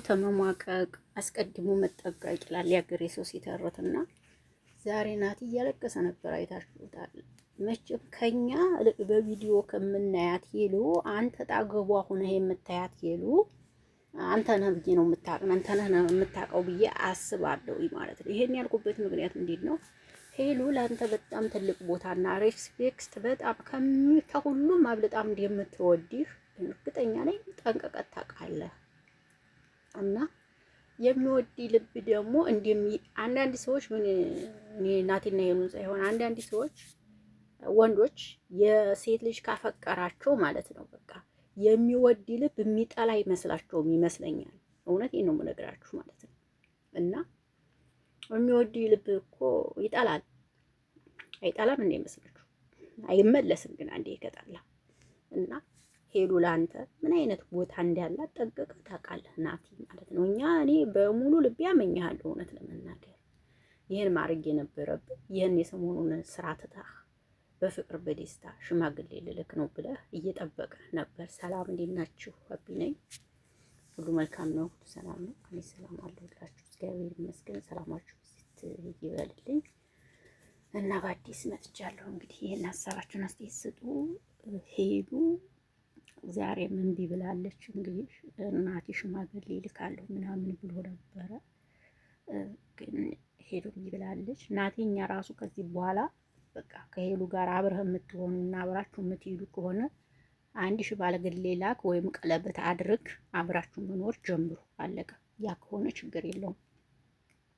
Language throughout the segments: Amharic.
ተመሟቀቅ አስቀድሞ መጠበቅ ይላል ያገሬ ሰው ሲተርትና ዛሬ ናቲ እያለቀሰ ነበር። አይታችሁታል መቼም ከኛ በቪዲዮ ከምናያት ሄሉ አንተ ጣገቧ ሆነህ የምታያት ሄሉ አንተ ነህ ብዬ ነው የምታውቀው፣ አንተ ነህ የምታውቀው ብዬ አስባለሁ ማለት ነው። ይሄን ያልኩበት ምክንያት እንዴት ነው? ሄሉ ለአንተ በጣም ትልቅ ቦታና ሬስፔክት በጣም ከሁሉም አብልጣም እንደምትወድህ እርግጠኛ ነኝ፣ ጠንቅቀህ ታውቃለህ። እና የሚወድ ልብ ደግሞ አንዳንድ ሰዎች ምን ናቲና ሄሉን ሳይሆን አንዳንድ ሰዎች ወንዶች የሴት ልጅ ካፈቀራቸው ማለት ነው በቃ የሚወድ ልብ የሚጠላ ይመስላቸውም ይመስለኛል። እውነቴን ነው የምነግራችሁ ማለት ነው። እና የሚወድ ልብ እኮ ይጠላል። አይጠላም እንደ ይመስላችሁ አይመለስም። ግን አንዴ ከጠላ እና ሄሉ ላንተ ምን አይነት ቦታ እንዳላት ጠንቅቀህ ታውቃለህ ናቲ ማለት ነው። እኔ በሙሉ ልቤ አመኛለሁ እውነት ለመናገር ይሄን ማድረግ የነበረብህ ይሄን የሰሞኑን ስራ ትተህ በፍቅር በደስታ ሽማግሌ ልልክ ነው ብለህ እየጠበቅህ ነበር። ሰላም እንዴት ናችሁ? ሀቢ ነኝ። ሁሉ መልካም ነው፣ ሁሉ ሰላም ነው። እኔ ሰላም አለሁላችሁ። እግዚአብሔር ይመስገን። ሰላማችሁ ይበልልኝ እና በአዲስ መጥቻለሁ። እንግዲህ ይሄን ሀሳባችሁን አስተያየት ስጡ። ሄሉ ዛሬ ምን ቢብላለች? እንግዲህ እናቴ ሽማግሌ ልካለሁ ምናምን ብሎ ነበረ። ግን ሄሉ ቢብላለች ናቴኛ ራሱ ከዚህ በኋላ በቃ ከሄሉ ጋር አብረህ የምትሆኑ እና አብራችሁ የምትሄዱ ከሆነ 1000 ባለገሌ ላክ ወይም ቀለበት አድርግ፣ አብራችሁ መኖር ጀምሩ። አለቀ። ያ ከሆነ ችግር የለውም።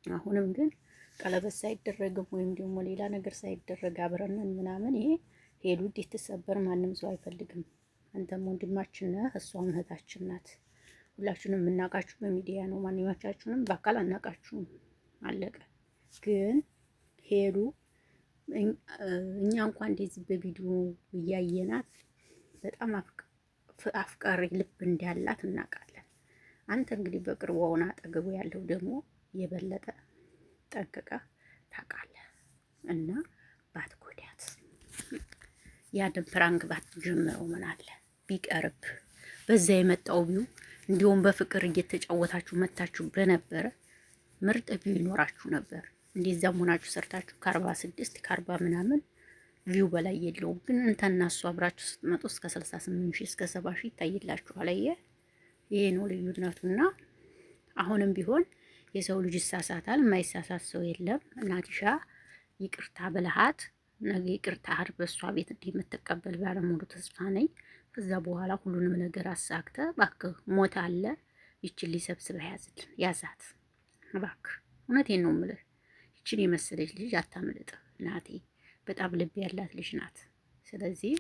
አሁንም ግን ቀለበት ሳይደረግም ወይም ደግሞ ሌላ ነገር ሳይደረግ አብረንን ምናምን ይሄ ሄሉ እንድትሰበር ማንም ሰው አይፈልግም። አንተም ወንድማችን ነህ፣ እሷም እህታችን ናት። ሁላችንም የምናውቃችሁ በሚዲያ ነው። ማንኛቻችሁንም በአካል አናውቃችሁም። አለቀ። ግን ሄሉ እኛ እንኳን እንደዚህ በቪዲዮ እያየናት በጣም አፍቃሪ ልብ እንዳላት እናውቃለን። አንተ እንግዲህ በቅርቡ ሆና አጠገቡ ያለው ደግሞ የበለጠ ጠንቅቀህ ታውቃለህ። እና ባትጎዳት ያንን ፕራንክ ባትጀምረው ምን አለ ቢቀርብ። በዛ የመጣው ቢው እንዲሁም በፍቅር እየተጫወታችሁ መታችሁ በነበረ ምርጥ ቪው ይኖራችሁ ነበር። እንደዛም ሆናችሁ ሰርታችሁ ከ46 ከ40 ምናምን ቪው በላይ የለውም። ግን እንተና እሱ አብራችሁ ስትመጡ እስከ 68,000 እስከ 70,000 ይታይላችኋል። ይሄ ነው ልዩነቱና አሁንም ቢሆን የሰው ልጅ ይሳሳታል፣ የማይሳሳት ሰው የለም። እናቲሻ ይቅርታ ብልሃት ነገ ይቅርታ በእሷ ቤት እንደምትቀበል ባለሙሉ ተስፋ ነኝ። ከዛ በኋላ ሁሉንም ነገር አሳክተ እባክህ ሞት አለ ይችን ሊሰብስበህ ያዛት እባክህ። እውነቴን ነው የምልህ ይችን የመሰለች ልጅ አታምልጥ ናቴ። በጣም ልብ ያላት ልጅ ናት። ስለዚህ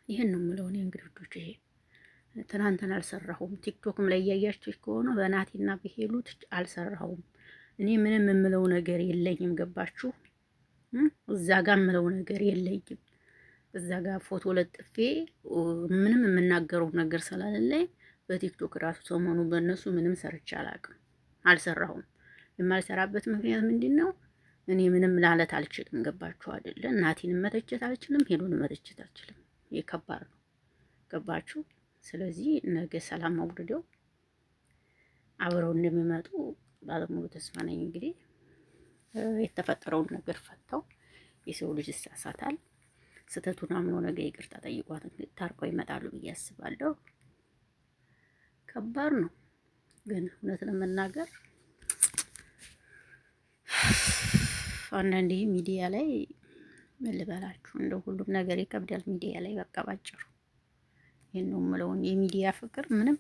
ይህን ነው የምለው እኔ እንግዲህ ውዶች። ይሄ ትናንትና አልሰራሁም። ቲክቶክም ላይ እያያችሁ ከሆነ በናቴና በሄሉ አልሰራሁም። እኔ ምንም የምለው ነገር የለኝም። ገባችሁ? እዛ ጋር የምለው ነገር የለኝም። እዛ ጋር ፎቶ ለጥፌ ምንም የምናገረው ነገር ስላለኝ በቲክቶክ ራሱ ሰሞኑ በእነሱ ምንም ሰርቼ አላውቅም፣ አልሰራሁም። የማልሰራበት ምክንያት ምንድን ነው? እኔ ምንም ላለት አልችልም። ገባችሁ አይደለ? እናቴን መተቸት አልችልም፣ ሄሉን መተቸት አልችልም። ይሄ ከባድ ነው። ገባችሁ? ስለዚህ ነገ ሰላም አውርደው አብረው እንደሚመጡ ባለሙሉ ተስፋ ነኝ። እንግዲህ የተፈጠረውን ነገር ፈተው የሰው ልጅ ይሳሳታል። ስህተቱን አምኖ ነገ ይቅርታ ጠይቋት እንግዲህ ታርቀው ይመጣሉ ብዬ አስባለሁ። ከባድ ነው ግን እውነት ለመናገር አንዳንዴ ሚዲያ ላይ ምን ልበላችሁ እንደው ሁሉም ነገር ይከብዳል ሚዲያ ላይ በቃ ባጭሩ። ይሄን ነው የምለው። የሚዲያ ፍቅር ምንም